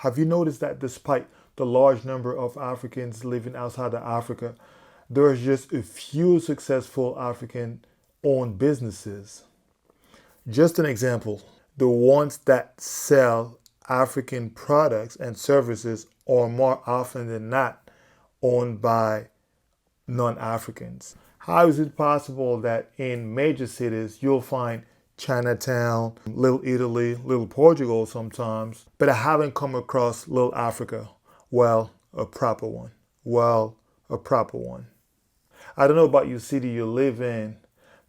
Have you noticed that despite the large number of Africans living outside of Africa, there are just a few successful African-owned businesses? Just an example, the ones that sell African products and services are more often than not owned by non-Africans. How is it possible that in major cities you'll find Chinatown, Little Italy, Little Portugal sometimes, but I haven't come across Little Africa? Well, a proper one. I don't know about your city you live in,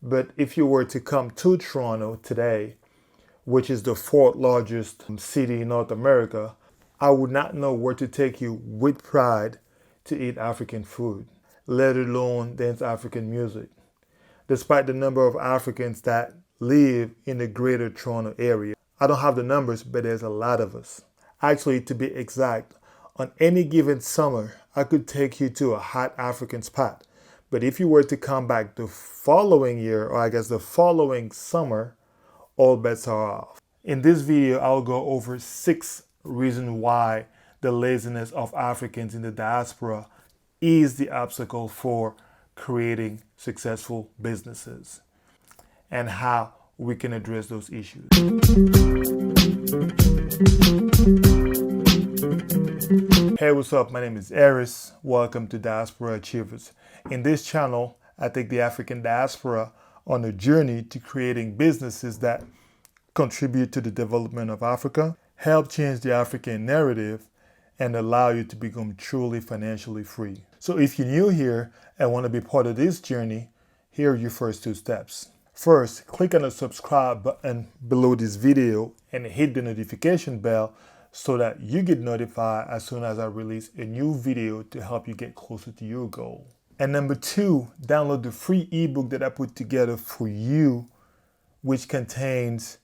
but if you were to come to Toronto today, which is the fourth largest city in North America, I would not know where to take you with pride to eat African food, let alone dance African music. Despite the number of Africans that live in the greater Toronto area, I don't have the numbers, but there's a lot of us. Actually, to be exact, on any given summer, I could take you to a hot African spot. But if you were to come back the following year, or I guess the following summer, all bets are off. In this video, I'll go over 6 reasons why the laziness of Africans in the diaspora is the obstacle for creating successful businesses and how we can address those issues. Hey, what's up? My name is Eris. Welcome to Diaspora Achievers. In this channel, I take the African diaspora on a journey to creating businesses that contribute to the development of Africa, help change the African narrative, and allow you to become truly financially free. So if you're new here and want to be part of this journey, here are your first 2 steps. First, click on the subscribe button below this video and hit the notification bell so that you get notified as soon as I release a new video to help you get closer to your goal. And number 2, download the free ebook that I put together for you, which contains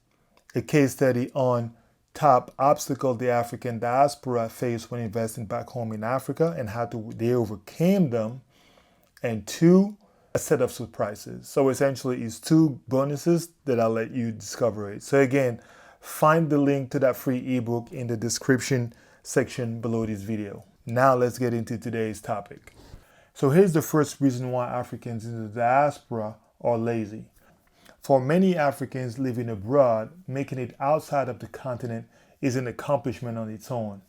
a case study on top obstacles the African diaspora face when investing back home in Africa and how they overcame them, and 2, a set of surprises. So essentially it's 2 bonuses that I'll let you discover it. So again, find the link to that free ebook in the description section below this video. Now let's get into today's topic. So here's the first reason why Africans in the diaspora are lazy. For many Africans living abroad, making it outside of the continent is an accomplishment on its own.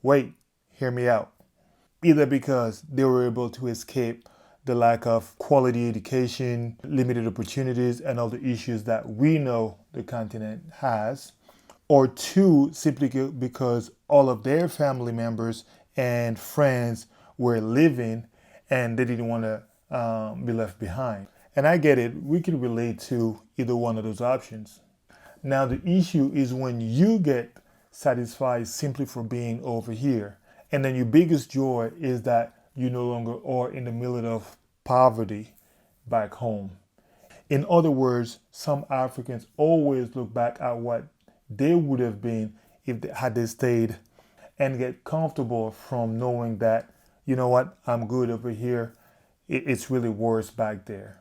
Wait, hear me out. Either because they were able to escape the lack of quality education, limited opportunities, and all the issues that we know the continent has, or 2, simply because all of their family members and friends were living and they didn't want to be left behind. And I get it, we can relate to either one of those options. Now the issue is when you get satisfied simply for being over here, and then your biggest joy is that you no longer are in the middle of poverty back home. In other words, some Africans always look back at what they would have been if they stayed, and get comfortable from knowing that, you know what, I'm good over here. It's really worse back there.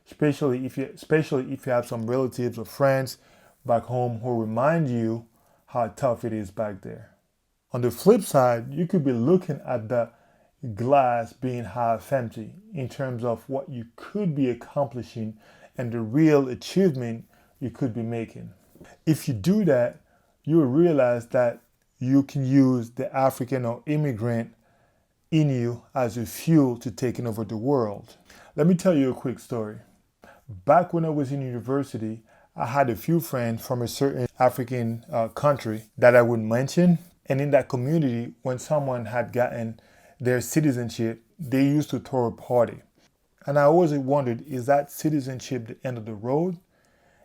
Especially if you have some relatives or friends back home who remind you how tough it is back there. On the flip side, you could be looking at the glass being half empty in terms of what you could be accomplishing and the real achievement you could be making. If you do that, you will realize that you can use the African or immigrant in you as a fuel to taking over the world. Let me tell you a quick story. Back when I was in university, I had a few friends from a certain African country that I wouldn't mention. And in that community, when someone had gotten their citizenship, they used to throw a party. And I always wondered, is that citizenship the end of the road?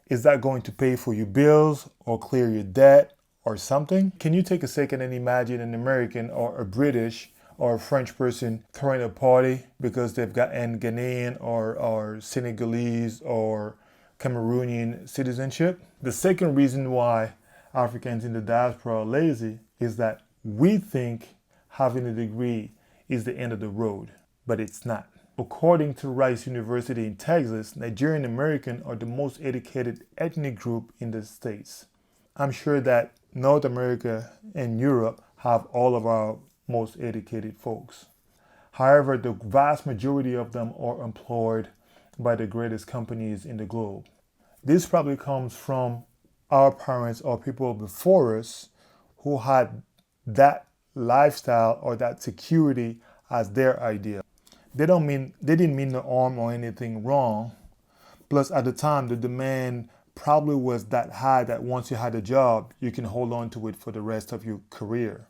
Is that going to pay for your bills or clear your debt or something? Can you take a second and imagine an American or a British or a French person throwing a party because they've gotten Ghanaian or Senegalese or Cameroonian citizenship? The second reason why Africans in the diaspora are lazy is that we think having a degree is the end of the road, but it's not. According to Rice University in Texas, Nigerian Americans are the most educated ethnic group in the States. I'm sure that North America and Europe have all of our most educated folks. However, the vast majority of them are employed by the greatest companies in the globe. This probably comes from our parents or people before us who had that lifestyle or that security as their idea. They didn't mean no harm or anything wrong. Plus, at the time, the demand probably was that high that once you had a job, you can hold on to it for the rest of your career,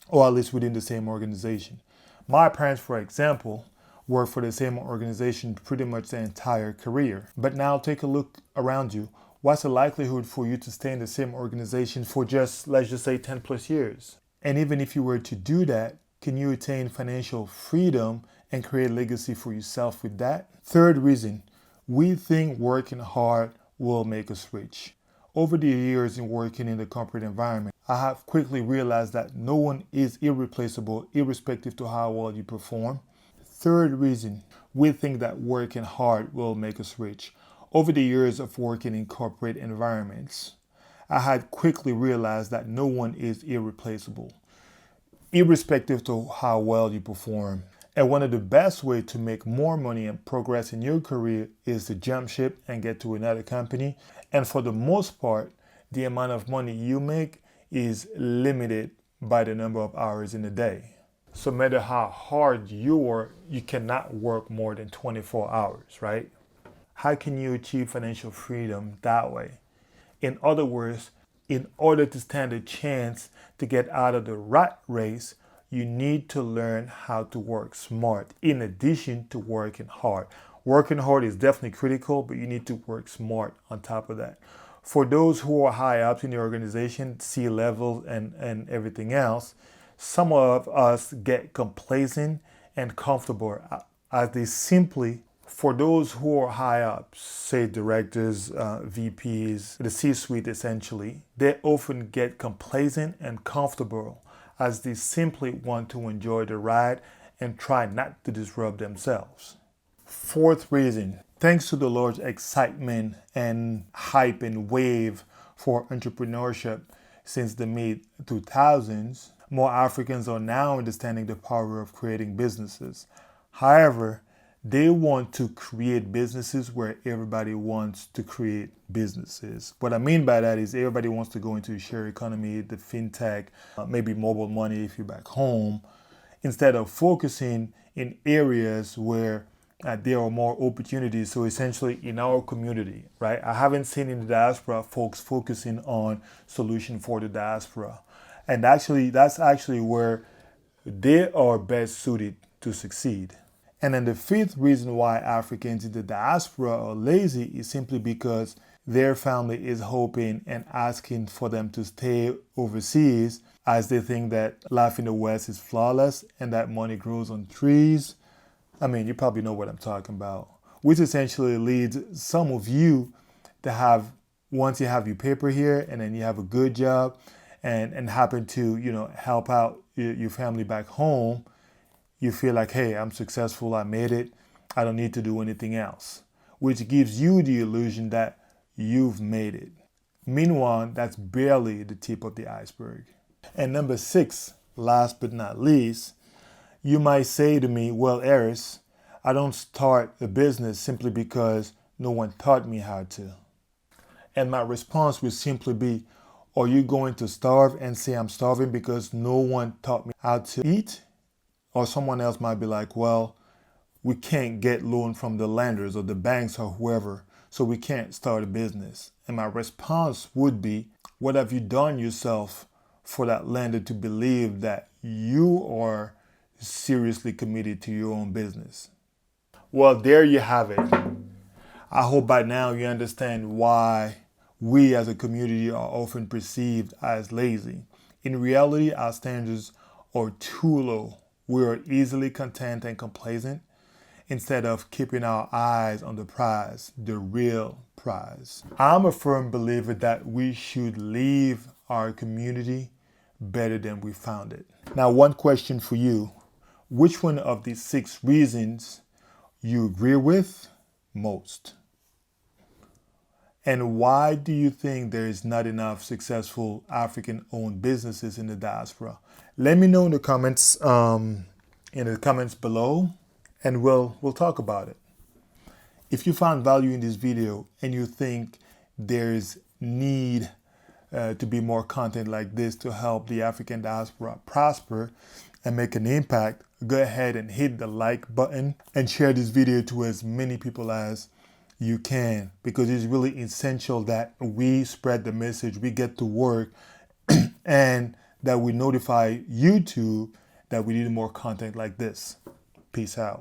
or at least within the same organization. My parents, for example, worked for the same organization pretty much their entire career. But now take a look around you. What's the likelihood for you to stay in the same organization for just, let's just say, 10 plus years? And even if you were to do that, can you attain financial freedom and create legacy for yourself with that? Third reason, we think working hard will make us rich. Over the years in working in the corporate environment, I have quickly realized that no one is irreplaceable, irrespective to how well you perform. Third reason, we think that working hard will make us rich. Over the years of working in corporate environments, I had quickly realized that no one is irreplaceable, irrespective to how well you perform. And one of the best ways to make more money and progress in your career is to jump ship and get to another company. And for the most part, the amount of money you make is limited by the number of hours in a day. So no matter how hard you work, you cannot work more than 24 hours, right? How can you achieve financial freedom that way? In other words, in order to stand a chance to get out of the rat race, you need to learn how to work smart in addition to working hard. Working hard is definitely critical, but you need to work smart on top of that. For those who are high up in the organization, C-level and everything else, some of us get complacent and comfortable as they simply, for those who are high up, say directors, VPs, the C-suite essentially, they often get complacent and comfortable as they simply want to enjoy the ride and try not to disrupt themselves. Fourth reason, thanks to the large excitement and hype and wave for entrepreneurship since the mid-2000s, more Africans are now understanding the power of creating businesses. However, they want to create businesses where everybody wants to create businesses. What I mean by that is everybody wants to go into the share economy, the fintech, maybe mobile money if you're back home, instead of focusing in areas where there are more opportunities. So essentially in our community, right? I haven't seen in the diaspora folks focusing on solution for the diaspora. And actually, that's actually where they are best suited to succeed. And then the fifth reason why Africans in the diaspora are lazy is simply because their family is hoping and asking for them to stay overseas as they think that life in the West is flawless and that money grows on trees. I mean, you probably know what I'm talking about, which essentially leads some of you to have, once you have your paper here and then you have a good job and happen to, help out your family back home, you feel like, hey, I'm successful, I made it, I don't need to do anything else, which gives you the illusion that you've made it. Meanwhile, that's barely the tip of the iceberg. And number 6, last but not least, you might say to me, well, Eris, I don't start a business simply because no one taught me how to. And my response would simply be, are you going to starve and say I'm starving because no one taught me how to eat? Or someone else might be like, well, we can't get loan from the lenders or the banks or whoever, so we can't start a business. And my response would be, what have you done yourself for that lender to believe that you are seriously committed to your own business? Well, there you have it. I hope by now you understand why we as a community are often perceived as lazy. In reality, our standards are too low. We are easily content and complacent instead of keeping our eyes on the prize, the real prize. I'm a firm believer that we should leave our community better than we found it. Now, one question for you. Which one of these 6 reasons you agree with most? And why do you think there is not enough successful African-owned businesses in the diaspora? Let me know in the comments below, and we'll talk about it. If you found value in this video and you think there's need to be more content like this to help the African diaspora prosper and make an impact, go ahead and hit the like button and share this video to as many people as you can, because it's really essential that we spread the message, we get to work, and that we notify YouTube that we need more content like this. Peace out.